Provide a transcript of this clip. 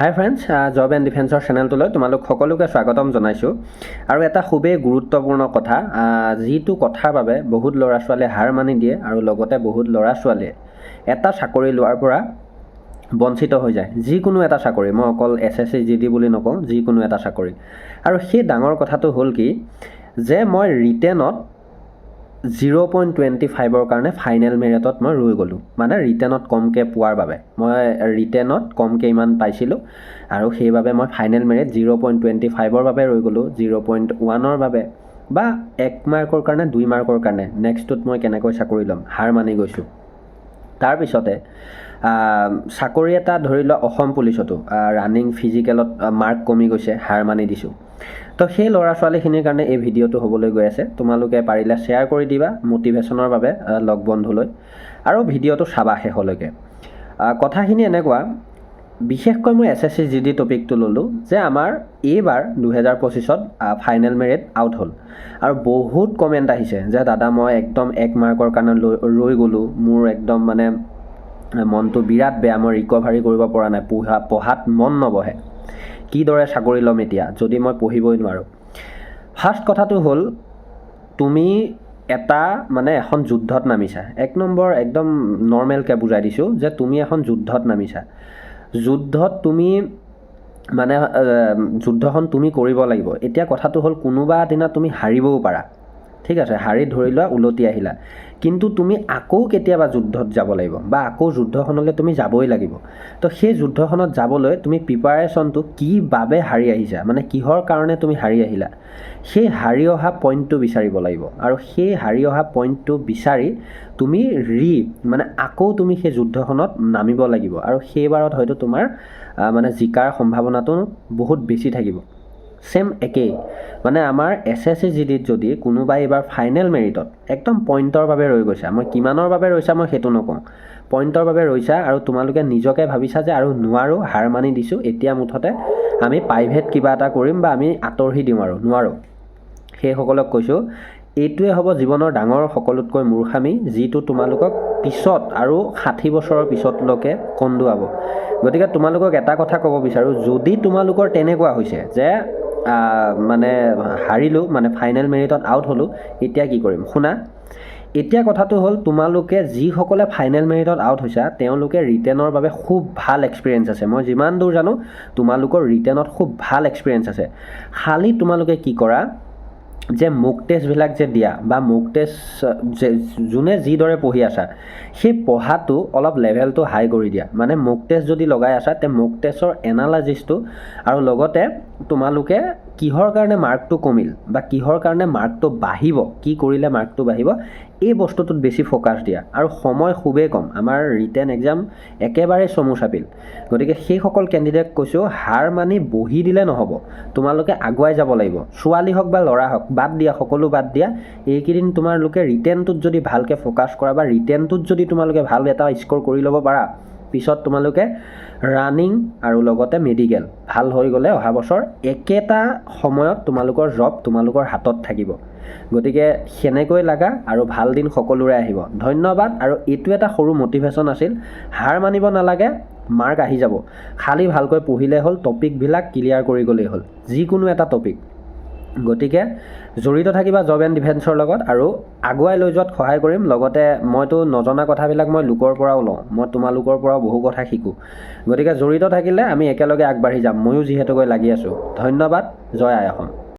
High friends, job and ডিফেন্সৰ চেনেলটোলৈ তোমালোক সকলোকে স্বাগতম জনাইছোঁ। আৰু এটা খুবেই গুৰুত্বপূৰ্ণ কথা, যিটো কথাৰ বাবে বহুত ল'ৰা ছোৱালীয়ে হাৰ মানি দিয়ে আৰু লগতে বহুত ল'ৰা ছোৱালীয়ে এটা চাকৰি লোৱাৰ পৰা বঞ্চিত হৈ যায়। যিকোনো এটা চাকৰি, মই অকল SSC GD বুলি নকওঁ, যিকোনো এটা চাকৰি। আৰু সেই ডাঙৰ কথাটো হ'ল কি, যে মই ৰিটেনত 0.25ৰ কাৰণে ফাইনেল মেৰিটত মই ৰৈ গ'লোঁ। মানে ৰিটেনত কমকৈ পোৱাৰ বাবে মই ৰিটেনত কমকৈ ইমান পাইছিলোঁ আৰু সেইবাবে মই ফাইনেল মেৰিট 0.25ৰ বাবে ৰৈ গ'লোঁ, 0.1ৰ বাবে বা 1 মাৰ্কৰ কাৰণে 2 মাৰ্কৰ কাৰণে নেক্সটটোত মই কেনেকৈ চাকৰি ল'ম, হাৰ মানি গৈছোঁ। তাৰপিছতে চাকৰি এটা ধৰি লোৱা অসম পুলিচতো ৰানিং ফিজিকেলত মাৰ্ক কমি গৈছে, হাৰ মানি দিছোঁ। তো সেই ল'ৰা ছোৱালীখিনিৰ কাৰণে এই ভিডিঅ'টো হ'বলৈ গৈ আছে। তোমালোকে পাৰিলে শ্বেয়াৰ কৰি দিবা মটিভেশ্যনৰ বাবে লগ বন্ধুলৈ, আৰু ভিডিঅ'টো চাবা শেষলৈকে। কথাখিনি এনেকুৱা, বিশেষকৈ মই SSC GD টপিকটো ল'লোঁ যে আমাৰ এইবাৰ 2025ত ফাইনেল মেৰিট আউট হ'ল আৰু বহুত কমেণ্ট আহিছে যে দাদা মই একদম 1 মাৰ্কৰ কাৰণে ৰৈ গ'লোঁ, মোৰ একদম মানে মনটো বিৰাট বেয়া, মই ৰিকভাৰী কৰিব পৰা নাই, পঢ়াত মন নবহে, কিদৰে চাকৰি ল'ম এতিয়া যদি মই পঢ়িবই নোৱাৰোঁ। ফাৰ্ষ্ট কথাটো হ'ল, তুমি এখন যুদ্ধত নামিছা। 1 নম্বৰ একদম নৰ্মেলকৈ বুজাই দিছোঁ যে তুমি এখন যুদ্ধত নামিছা। যুদ্ধত তুমি যুদ্ধখন তুমি কৰিব লাগিব। এতিয়া কথাটো হ'ল, কোনোবা দিনা তুমি হাৰিবও পাৰা, ঠিক আছে, হাৰি ধৰি লোৱা উলটি আহিলা, কিন্তু তুমি আকৌ কেতিয়াবা যুদ্ধত যাব লাগিব বা আকৌ যুদ্ধখনলৈ তুমি যাবই লাগিব। তো সেই যুদ্ধখনত যাবলৈ তুমি প্ৰিপাৰেশ্যনটো কি বাবে হাৰি আহিছা, মানে কিহৰ কাৰণে তুমি হাৰি আহিলা, সেই হাৰি অহা পইণ্টটো বিচাৰিব লাগিব। আৰু সেই হাৰি অহা পইণ্টটো বিচাৰি তুমি আকৌ তুমি সেই যুদ্ধখনত নামিব লাগিব। আৰু সেইবাৰত হয়তো তোমাৰ জিকাৰ সম্ভাৱনাটো বহুত বেছি থাকিব। চেম একেই, আমাৰ SSC GDত যদি কোনোবাই এইবাৰ ফাইনেল মেৰিটত একদম পইণ্টৰ বাবে ৰৈ গৈছা, মই কিমানৰ বাবে ৰৈছা মই সেইটো নকওঁ, পইণ্টৰ বাবে ৰৈছা আৰু তোমালোকে নিজকে ভাবিছা যে আৰু নোৱাৰোঁ, হাৰ মানি দিছোঁ, এতিয়া মুঠতে আমি প্ৰাইভেট কিবা এটা কৰিম বা আমি আঁতৰি দিওঁ আৰু নোৱাৰোঁ, সেইসকলক কৈছোঁ, এইটোৱে হ'ব জীৱনৰ ডাঙৰ সকলোতকৈ মূৰ্খামি, যিটো তোমালোকক পিছত আৰু 60 বছৰৰ পিছতলৈকে কন্দুৱাব। গতিকে তোমালোকক এটা কথা ক'ব বিচাৰোঁ, যদি তোমালোকৰ তেনেকুৱা হৈছে যে হাৰিলোঁ, ফাইনেল মেৰিটত আউট হ'লোঁ, এতিয়া কি কৰিম শুনা। এতিয়া কথাটো হ'ল, তোমালোকে যিসকলে ফাইনেল মেৰিটত আউট হৈছা তেওঁলোকে ৰিটেনৰ বাবে খুব ভাল এক্সপিৰিয়েঞ্চ আছে। মই যিমান দূৰ জানো তোমালোকৰ ৰিটেনত খুব ভাল এক্সপিৰিয়েঞ্চ আছে। খালি তোমালোকে কি কৰা, যে মক টেষ্টবিলাক যে দিয়া বা মক টেষ্ট যোনে যিদৰে পঢ়ি আছা সেই পঢ়াটো অলপ লেভেলটো হাই কৰি দিয়া। মক টেষ্ট যদি লগাই আছা তে মক টেষ্টৰ এনালাইচিছটো আৰু লগতে তোমালোকে কিহৰ কাৰণে মাৰ্কটো কমিল বা কিহৰ কাৰণে মাৰ্কটো বাঢ়িব, কি কৰিলে মাৰ্কটো বাঢ়িব, এই বস্তুটোত বেছি ফ'কাছ দিয়া। আৰু সময় খুবেই কম, আমাৰ ৰিটেন এক্সাম একেবাৰে চমু চাপিল। গতিকে সেইসকল কেণ্ডিডেট কৈছোঁ, হাৰ মানি বহি দিলে নহ'ব, তোমালোকে আগুৱাই যাব লাগিব। ছোৱালী হওক বা ল'ৰা হওক, বাদ দিয়া, সকলো বাদ দিয়া। এইকেইদিন তোমালোকে ৰিটেনটোত যদি ভালকৈ ফ'কাছ কৰা বা ৰিটেনটোত যদি তোমালোকে ভাল এটা স্ক'ৰ কৰি ল'ব পাৰা, পিছত তোমালোকে ৰানিং আৰু লগতে মেডিকেল ভাল হৈ গ'লে অহা বছৰ একেটা সময়ত তোমালোকৰ জব তোমালোকৰ হাতত থাকিব। গতিকে সেনেকৈ লাগা আৰু ভাল দিন সকলোৰে আহিব। ধন্যবাদ। আৰু এইটো এটা সৰু মটিভেশ্যন আছিল, হাৰ মানিব নালাগে, মাৰ্ক আহি যাব, খালি ভালকৈ পঢ়িলে হ'ল, টপিকবিলাক ক্লিয়াৰ কৰি গ'লেই হ'ল, যিকোনো এটা টপিক। গতিকে জড়িত থাকিবা জব এণ্ড ডিফেন্সৰ লগত আৰু আগুৱাই লৈ যোৱাত সহায় কৰিম। লগতে মইতো নজনা কথাবিলাক মই লোকৰ পৰাও লওঁ, মই তোমালোকৰ পৰাও বহু কথা শিকোঁ। গতিকে জড়িত থাকিলে আমি একেলগে আগবাঢ়ি যাম, ময়ো যিহেতুকৈ লাগি আছোঁ। ধন্যবাদ। জয় আই অসম।